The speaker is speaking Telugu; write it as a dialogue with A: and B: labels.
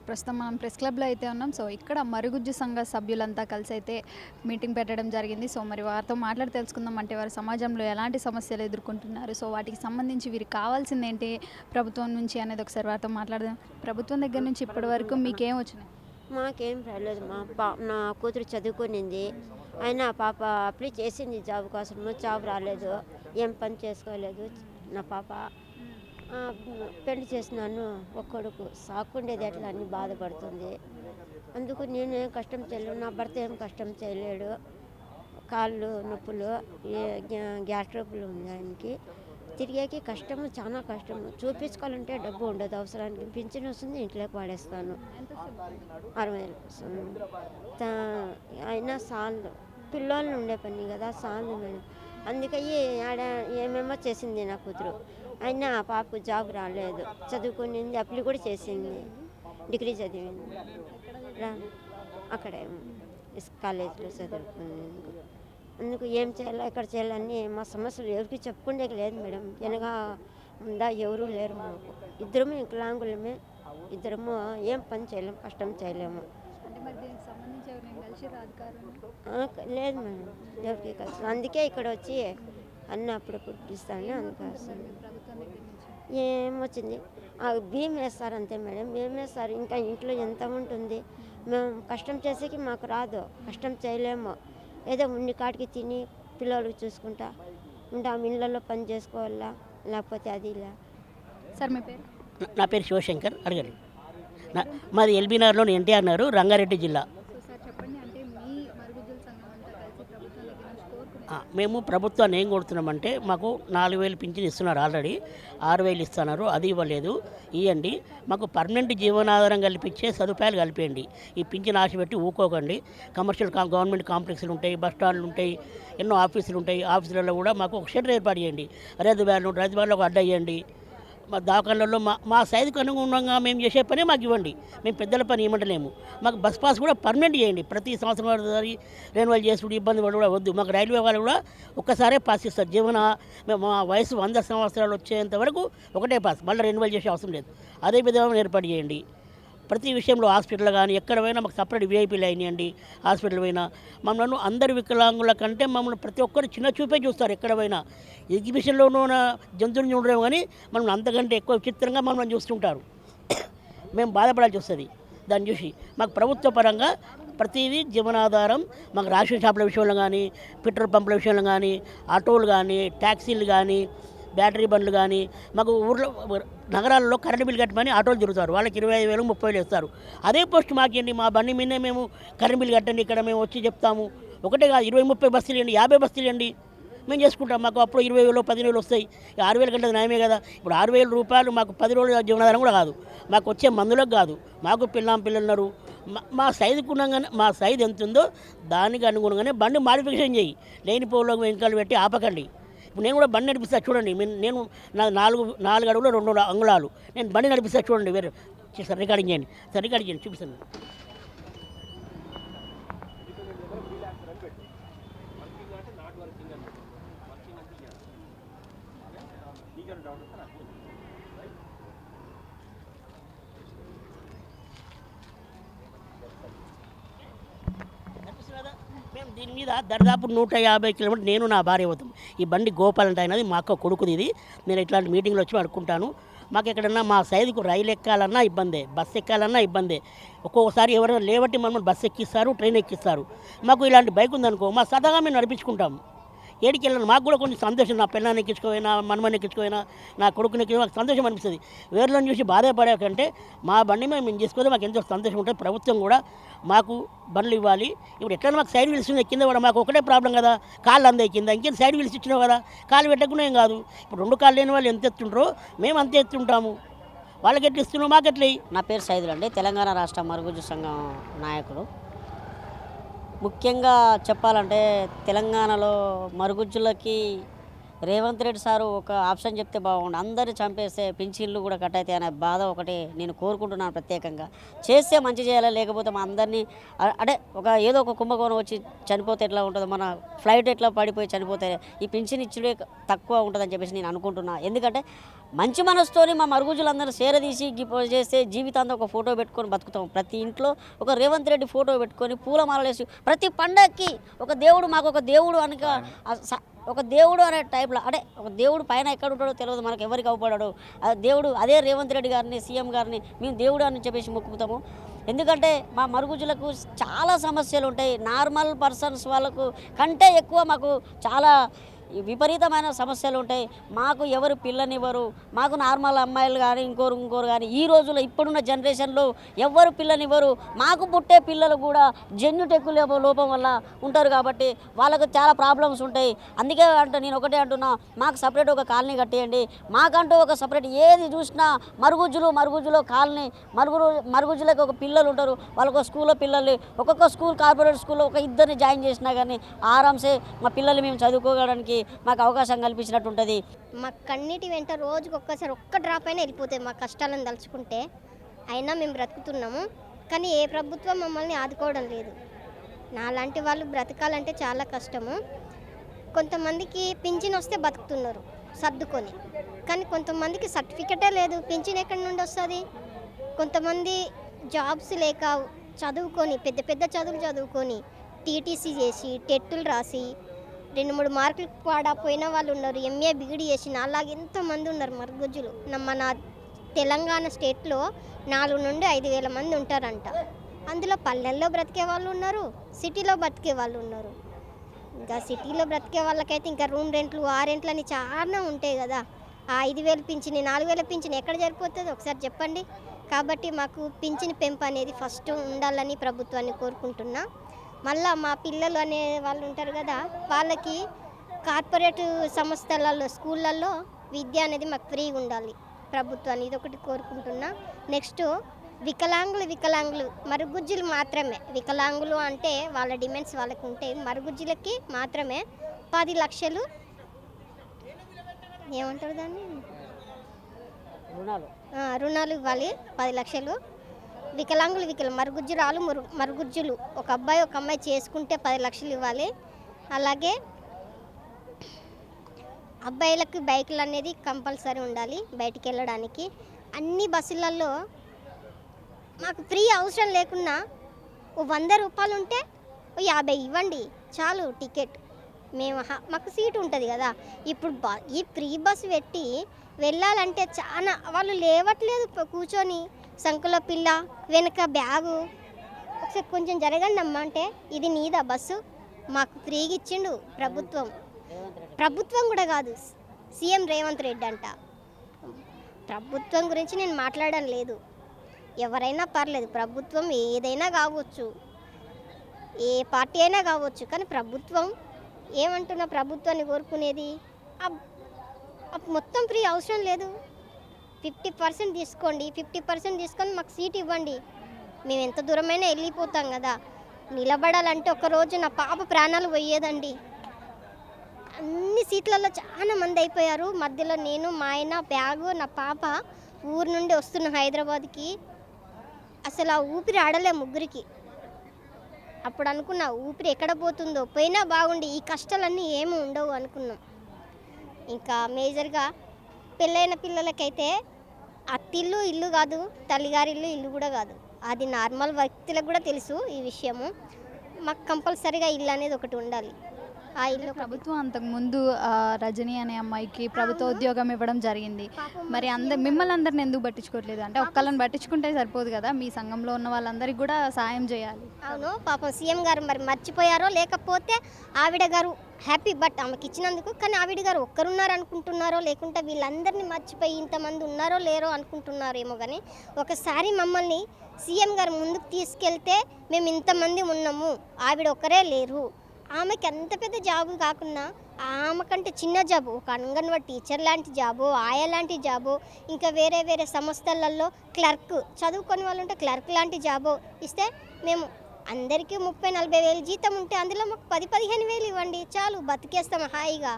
A: ప్రస్తుతం మనం ప్రెస్ క్లబ్లో అయితే ఉన్నాం. సో ఇక్కడ మరుగుజ్జు సంఘ సభ్యులంతా కలిసి అయితే మీటింగ్ పెట్టడం జరిగింది. సో మరి వారితో మాట్లాడి తెలుసుకుందాం. అంటే వారి సమాజంలో ఎలాంటి సమస్యలు ఎదుర్కొంటున్నారు, సో వాటికి సంబంధించి వీరికి కావాల్సింది ఏంటి ప్రభుత్వం నుంచి అనేది ఒకసారి వారితో మాట్లాడదాం. ప్రభుత్వం దగ్గర నుంచి ఇప్పటి వరకు మీకేం వచ్చినాయి?
B: మాకేం రాలేదు. నా కూతురు చదువుకునింది, అయినా పాప అప్లై చేసింది జాబ్ కోసము, జాబ్ రాలేదు, ఏం పని చేసుకోలేదు. నా పాప పెళ్లి చేసినాను, ఒక కొడుకు సాకుండేది ఎట్లా అని బాధపడుతుంది. అందుకు నేను ఏం కష్టం చేయలేను, నా భర్త ఏం కష్టం చేయలేడు. కాళ్ళు నొప్పులు, గ్యాస్ ట్రబుల్ ఉంది ఆయనకి. తిరిగేకి కష్టము, చాలా కష్టము. చూపించుకోవాలంటే డబ్బు ఉండదు, అవసరానికి పింఛన్ వస్తుంది, ఇంట్లోకి వాడేస్తాను. 60,000 అయినా సార్లు పిల్లోళ్ళు ఉండే పని కదా, సార్లు మేడం. అందుకని ఆడ ఏమేమో చేసింది నా కూతురు, అయినా ఆ పాపకు జాబ్ రాలేదు. చదువుకునింది, అప్లై కూడా చేసింది, డిగ్రీ చదివింది. అక్కడే కాలేజీలో చదువుకునేందుకు. అందుకు ఏం చేయాలో ఎక్కడ చేయాలని మా సమస్యలు ఎవరికి చెప్పుకుంటే లేదు మేడం. వెనక ఉందా ఎవరూ లేరు మాకు. ఇద్దరము వికలాంగులమే, ఇద్దరము ఏం పని చేయలేము, కష్టం చేయలేము. లేదు మేడం, ఎవరికి కలిసి. అందుకే ఇక్కడ వచ్చి అన్న అప్పుడప్పుడు పిలుస్తాను. అందుకోసం ఏమొచ్చింది, బియ్యం వేస్తారు అంతే మేడం, బియ్యం వేస్తారు. ఇంకా ఇంట్లో ఎంత ఉంటుంది, మేము కష్టం చేసేకి మాకు రాదు, కష్టం చేయలేము. ఏదో ఉన్ని కాటికి తిని పిల్లలకు చూసుకుంటా ఉంటాం, ఇళ్ళల్లో పని చేసుకోవాలా, లేకపోతే అది ఇలా.
A: సార్ మీ పేరు?
C: నా పేరు శివశంకర్, అడగండి. మాది ఎల్బీనగర్లో, ఎన్టీఆర్ నగర్, రంగారెడ్డి జిల్లా. మేము ప్రభుత్వాన్ని ఏం కొడుతున్నామంటే, మాకు 4,000 పింఛన్ ఇస్తున్నారు, ఆల్రెడీ 6,000 ఇస్తున్నారు, అది ఇవ్వలేదు. ఇవ్వండి, మాకు పర్మనెంట్ జీవనాధారం కల్పించే సదుపాయాలు కలిపేయండి. ఈ పింఛన్ ఆశ పెట్టి ఊకోకండి. కమర్షియల్ గవర్నమెంట్ కాంప్లెక్స్లు ఉంటాయి, బస్ స్టాండ్లు ఉంటాయి, ఎన్నో ఆఫీసులు ఉంటాయి. ఆఫీసులలో కూడా మాకు ఒక షెటర్ ఏర్పాటు చేయండి. రైతు బ్యాన్లో ఒక అడ్డ వేయండి. మా దవాఖానలలో మా సైజుకు అనుగుణంగా మేము చేసే పని మాకు ఇవ్వండి. మేము పెద్దల పని ఇవ్వమంటలేము. మాకు బస్ పాస్ కూడా పర్మనెంట్ చేయండి. ప్రతి సంవత్సరం ఒకసారి రెన్యువల్ చేసుకుంటూ ఇబ్బంది పడి కూడా వద్దు. మాకు రైల్వే వాళ్ళు కూడా ఒక్కసారే పాస్ ఇస్తారు. మా వయసు 100 సంవత్సరాలు వచ్చేంత వరకు ఒకటే పాస్, మళ్ళీ రెన్యువల్ చేసే అవసరం లేదు. అదే విధంగా ఏర్పాటు చేయండి. ప్రతి విషయంలో హాస్పిటల్ కానీ ఎక్కడ పోయినా మాకు సపరేట్ విఐపీ లైన్ ఇవ్వండి. హాస్పిటల్ పోయినా మమ్మల్ని అందరి వికలాంగుల కంటే మమ్మల్ని ప్రతి ఒక్కరు చిన్న చూపే చూస్తారు. ఎక్కడ పోయినా ఎగ్జిబిషన్లోనూ జంతువుని చూడడం కానీ మనం అంతకంటే ఎక్కువ విచిత్రంగా మమ్మల్ని చూస్తుంటారు. మేము బాధపడాల్సి వస్తుంది దాన్ని చూసి. మాకు ప్రభుత్వ పరంగా ప్రతిదీ జీవనాధారం, మాకు రేషన్ షాపుల విషయంలో కానీ, పెట్రోల్ పంపుల విషయంలో కానీ, ఆటోలు కానీ, ట్యాక్సీలు కానీ, బ్యాటరీ బండ్లు కానీ, మాకు ఊర్లో నగరాల్లో కరెంటు బిల్లు కట్టమని ఆటోలు తిరుగుతారు. వాళ్ళకి 25,000 30,000 ఇస్తారు. అదే పోస్ట్ మాకేంటి, మా బండి మీదే మేము కరెంటు బిల్లు కట్టండి, ఇక్కడ మేము వచ్చి చెప్తాము. ఒకటే కాదు, 20-30 బస్సులు ఇవ్వండి, 50 బస్సులు ఇవ్వండి, మేము చేసుకుంటాం. మాకు అప్పుడు 20,000 10,000 వస్తాయి. 6,000 కంటే న్యాయమే కదా. ఇప్పుడు 6,000 రూపాయలు మాకు 10 రోజుల జీవనాధారం కూడా కాదు, మాకు వచ్చే మందులకు కాదు. మాకు పిల్లలున్నారు. మా సైజుకున్నాగానే, మా సైజు ఎంత ఉందో దానికి అనుగుణంగానే బండి మాడిఫికేషన్ చేయి. లేని పోలో వెంకలు పెట్టి ఆపకండి. ఇప్పుడు నేను కూడా బండి నడిపిస్తా చూడండి. నేను నా 4 అడుగులు 2 అంగుళాలు నేను బండి నడిపిస్తా చూడండి. వేరే సార్ రికార్డింగ్ చేయండి, సార్ రికార్డింగ్ చేయండి, చూపిస్తాను. మేము దీని మీద దాదాపు 150 కిలోమీటర్లు నేను నా భార్య అవుతాం. ఈ బండి గోపాల్ అంటే అయినది మా అక్క కొడుకుది. ఇది నేను ఇట్లాంటి మీటింగ్లో వచ్చి అడుక్కుంటాను. మాకు ఎక్కడన్నా మా సైజుకు రైలు ఎక్కాలన్నా ఇబ్బందే, బస్సు ఎక్కాలన్నా ఇబ్బందే. ఒక్కొక్కసారి ఎవరైనా లేవట్టి మమ్మల్ని బస్సు ఎక్కిస్తారు, ట్రైన్ ఎక్కిస్తారు. మాకు ఇలాంటి బైక్ ఉందనుకో, మా సదాగా మేము నడిపించుకుంటాము. ఏడికి వెళ్ళాను, మాకు కూడా కొంచెం సంతోషం. నా పిల్లని ఎక్కించుకోపోయినా, మనమని ఎక్కించుకోపోయినా, నా కొడుకుని ఎక్కి మాకు సంతోషం అనిపిస్తుంది. వేరేలను చూసి బాధపడే కంటే మా బండి మేము చేసుకోతే మాకు ఎంతో సంతోషం ఉంటుంది. ప్రభుత్వం కూడా మాకు బండ్లు ఇవ్వాలి. ఇప్పుడు ఎట్లా మాకు సైడ్ వీల్స్ ఉన్నాయి కింద కూడా, మాకు ఒకటే ప్రాబ్లం కదా, కాళ్ళు అందే కింద, ఇంకేం సైడ్ వీల్స్ ఇచ్చినావు కదా, కాళ్ళు పెట్టకుండా ఏం కాదు. ఇప్పుడు 2 కాళ్ళు లేని వాళ్ళు ఎంత ఎత్తుంటారో మేము అంతే ఎత్తుంటాము. వాళ్ళకి ఎట్లా ఇస్తున్నావు, మాకు ఎట్లా.
D: నా పేరు సైదులు అండి, తెలంగాణ రాష్ట్ర మరుగుజ్జు సంఘం నాయకుడు. ముఖ్యంగా చెప్పాలంటే తెలంగాణలో మరుగుజ్జులకి రేవంత్ రెడ్డి సారు ఒక ఆప్షన్ చెప్తే బాగుండు. అందరిని చంపేస్తే పింఛన్లు కూడా కట్ అవుతాయి అనే బాధ ఒకటి నేను కోరుకుంటున్నాను ప్రత్యేకంగా. చేస్తే మంచి చేయాలి, లేకపోతే మా అందరినీ అంటే ఏదో ఒక కుంభకోణం వచ్చి చనిపోతే ఎట్లా ఉంటుందో, మన ఫ్లైట్ ఎట్లా పడిపోయి చనిపోతే ఈ పింఛన్ ఇచ్చుడే తక్కువ ఉంటుందని చెప్పేసి నేను అనుకుంటున్నాను. ఎందుకంటే మంచి మనసుతోని మా మరుగుజులందరూ సేరదీసి చేస్తే జీవితాంతం ఒక ఫోటో పెట్టుకొని బతుకుతాం. ప్రతి ఇంట్లో ఒక రేవంత్ రెడ్డి ఫోటో పెట్టుకొని పూలమాలలేసి ప్రతి పండగకి ఒక దేవుడు, మాకు ఒక దేవుడు అనక ఒక దేవుడు అనే టైప్లో, అంటే ఒక దేవుడు పైన ఎక్కడ ఉంటాడో తెలియదు మనకు, ఎవరికి అవపడాడు ఆ దేవుడు. అదే రేవంత్ రెడ్డి గారిని, సీఎం గారిని మేము దేవుడు అని చెప్పేసి మొక్కుతాము. ఎందుకంటే మా మరుగుజులకు చాలా సమస్యలు ఉంటాయి. నార్మల్ పర్సన్స్ వాళ్ళకు కంటే ఎక్కువ మాకు చాలా విపరీతమైన సమస్యలు ఉంటాయి. మాకు ఎవరు పిల్లనివ్వరు, మాకు నార్మల్ అమ్మాయిలు కానీ ఇంకోరు కానీ ఈ రోజుల్లో ఇప్పుడున్న జనరేషన్లో ఎవరు పిల్లనివ్వరు. మాకు పుట్టే పిల్లలు కూడా జన్యుటెక్కు లోపం వల్ల ఉంటారు కాబట్టి వాళ్ళకు చాలా ప్రాబ్లమ్స్ ఉంటాయి. అందుకే నేను ఒకటే అంటున్నా, మాకు సపరేట్ ఒక కాలనీ కట్టేయండి. మాకంటూ ఒక సపరేట్ ఏది చూసినా మరుగుజ్జులో కాలనీ మరుగుజ్జులకు ఒక పిల్లలు ఉంటారు. వాళ్ళకు స్కూల్లో పిల్లలు ఒక్కొక్క స్కూల్ కార్పొరేట్ స్కూల్లో ఒక ఇద్దరిని జాయిన్ చేసినా కానీ ఆరాంసే మా పిల్లలు మేము చదువుకోవడానికి మాకు అవకాశం కల్పించినట్టు ఉంటుంది.
E: మా కన్నీటి వెంట రోజుకి ఒక్కసారి ఒక్క డ్రాప్ అయినా వెళ్ళిపోతాయి మా కష్టాలను తలుచుకుంటే. అయినా మేము బ్రతుకుతున్నాము, కానీ ఏ ప్రభుత్వం మమ్మల్ని ఆదుకోవడం లేదు. నాలాంటి వాళ్ళు బ్రతకాలంటే చాలా కష్టము. కొంతమందికి పింఛన్ వస్తే బతుకుతున్నారు సర్దుకొని, కానీ కొంతమందికి సర్టిఫికెటే లేదు, పింఛన్ ఎక్కడి నుండి వస్తుంది. కొంతమంది జాబ్స్ లేక చదువుకొని పెద్ద చదువులు చదువుకొని టీటీసీ చేసి టెట్టులు రాసి 2-3 మార్కులు పోయిన వాళ్ళు ఉన్నారు. ఎంఏ బిగిడి చేసిన అలాగే ఎంతోమంది ఉన్నారు మరుగుజ్జులు. మన తెలంగాణ స్టేట్లో 4 నుండి 5,000 మంది ఉంటారంట. అందులో పల్లెల్లో బ్రతికే వాళ్ళు ఉన్నారు, సిటీలో బ్రతికే వాళ్ళు ఉన్నారు. ఇంకా సిటీలో బ్రతికే వాళ్ళకైతే ఇంకా రూమ్ రెంట్లు, ఆ రెంట్లు అని చాలా ఉంటాయి కదా. ఆ 5,000 పింఛని, 4,000 పింఛని ఎక్కడ సరిపోతుంది ఒకసారి చెప్పండి. కాబట్టి మాకు పింఛని పెంపు అనేది ఫస్ట్ ఉండాలని ప్రభుత్వాన్ని కోరుకుంటున్నా. మళ్ళీ మా పిల్లలు అనే వాళ్ళు ఉంటారు కదా, వాళ్ళకి కార్పొరేట్ సంస్థలలో స్కూళ్ళల్లో విద్య అనేది మాకు ఫ్రీగా ఉండాలి ప్రభుత్వాన్ని, ఇదొకటి కోరుకుంటున్నా. నెక్స్ట్ వికలాంగులు మరుగుజ్జులు మాత్రమే, వికలాంగులు అంటే వాళ్ళ డిమాండ్స్ వాళ్ళకి ఉంటాయి. మరుగుజ్జులకి మాత్రమే 10 లక్షలు ఏమంటారు దాన్ని రుణాలు ఇవ్వాలి. 10 లక్షలు మరుగుజ్జులు ఒక అబ్బాయి ఒక అమ్మాయి చేసుకుంటే 10 లక్షలు ఇవ్వాలి. అలాగే అబ్బాయిలకు బైకులు అనేది కంపల్సరీ ఉండాలి బయటికి వెళ్ళడానికి. అన్ని బస్సులలో మాకు ఫ్రీ అవసరం లేకున్నా 100 రూపాయలు ఉంటే 50 ఇవ్వండి చాలు టికెట్. మాకు సీటు ఉంటుంది కదా. ఇప్పుడు ఈ ఫ్రీ బస్సు పెట్టి వెళ్ళాలంటే చాలా వాళ్ళు లేవట్లేదు, కూర్చొని సంకుల పిల్ల వెనక బ్యాగు. ఒకసారి కొంచెం జరగండి అమ్మ అంటే, ఇది నీదా బస్సు, మాకు ఫ్రీగా ఇచ్చిండు ప్రభుత్వం కూడా కాదు, సీఎం రేవంత్ రెడ్డి అంట. ప్రభుత్వం గురించి నేను మాట్లాడడం లేదు, ఎవరైనా పర్లేదు, ప్రభుత్వం ఏదైనా కావచ్చు, ఏ పార్టీ అయినా కావచ్చు, కానీ ప్రభుత్వం ఏమంటున్నా ప్రభుత్వాన్ని కోరుకునేది మొత్తం ఫ్రీ అవసరం లేదు. 50% తీసుకోండి, 50% తీసుకొని మాకు సీట్ ఇవ్వండి. మేము ఎంత దూరమైనా వెళ్ళిపోతాం కదా. నిలబడాలంటే ఒకరోజు నా పాప ప్రాణాలు పోయేదండి. అన్ని సీట్లలో చాలా మంది అయిపోయారు. మధ్యలో నేను, మా ఆయన, బ్యాగు, నా పాప ఊరు నుండి వస్తున్న హైదరాబాద్కి. అసలు ఆ ఊపిరి ఆడలే ముగ్గురికి. అప్పుడు అనుకున్నా ఊపిరి ఎక్కడ పోతుందో, పోయినా బాగుండి, ఈ కష్టాలన్నీ ఏమీ ఉండవు అనుకున్నాం. ఇంకా మేజర్గా పెళ్ళైన పిల్లలకైతే అత్తిల్లు ఇల్లు కాదు, తల్లిగారిల్లు ఇల్లు కూడా కాదు. అది నార్మల్ వ్యక్తులకు కూడా తెలుసు ఈ విషయము. మాకు కంపల్సరీగా ఇల్లు అనేది ఒకటి ఉండాలి. ఆ ఇల్లు
A: ప్రభుత్వం అంతకుముందు రజనీ అనే అమ్మాయికి ప్రభుత్వ ఉద్యోగం ఇవ్వడం జరిగింది. మరి మిమ్మల్ని అందరిని ఎందుకు పట్టించుకోవట్లేదు? అంటే ఒక్కళ్ళని పట్టించుకుంటే సరిపోదు కదా, మీ సంఘంలో ఉన్న వాళ్ళందరికీ కూడా సాయం చేయాలి.
E: అవును, పాపం సీఎం గారు మరి మర్చిపోయారో లేకపోతే ఆవిడ గారు హ్యాపీ బట్ ఆమెకి ఇచ్చినందుకు, కానీ ఆవిడ గారు ఒక్కరున్నారు అనుకుంటున్నారో లేకుంటే వీళ్ళందరినీ మర్చిపోయి ఇంతమంది ఉన్నారో లేరో అనుకుంటున్నారేమో. కానీ ఒకసారి మమ్మల్ని సీఎం గారు ముందుకు తీసుకెళ్తే మేము ఇంతమంది ఉన్నాము, ఆవిడ ఒకరే లేరు, ఆమెకి అంత పెద్ద జాబు కాకుండా ఆమెకంటే చిన్న జాబు, ఒక అంగన్వాడీ టీచర్ లాంటి జాబు, ఆయా లాంటి జాబు, ఇంకా వేరే వేరే సంస్థలలో క్లర్క్, చదువుకొని వాళ్ళు ఉంటే క్లర్క్ లాంటి జాబు ఇస్తే మేము అందరికీ 30-40 వేలు జీతం ఉంటే అందులో మాకు 10-15 వేలు ఇవ్వండి చాలు, బతికేస్తాం హాయిగా.